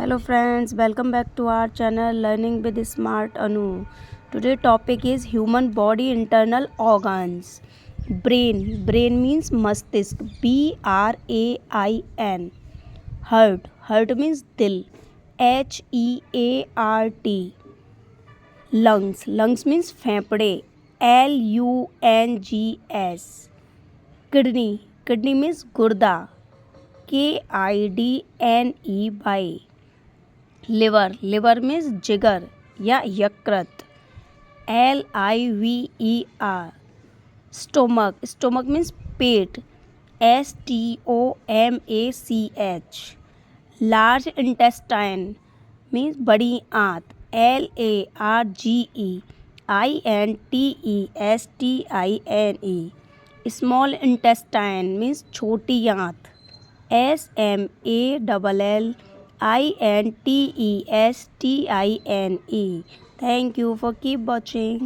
Hello friends, welcome back to our channel Learning with Smart Anu. Today topic is human body internal organs. Brain means mastisk, BRAIN. Heart means dil, HEART. Lungs means फेफड़े, LUNGS. Kidney means गुर्दा, KIDNEY. Liver means जिगर या यकृत, LIVER. Stomach means पेट, STOMACH. Large intestine means बड़ी आंत, LARGEINTESTINE. Small intestine means छोटी आंत, SMALLINTESTINE. Thank you for keep watching.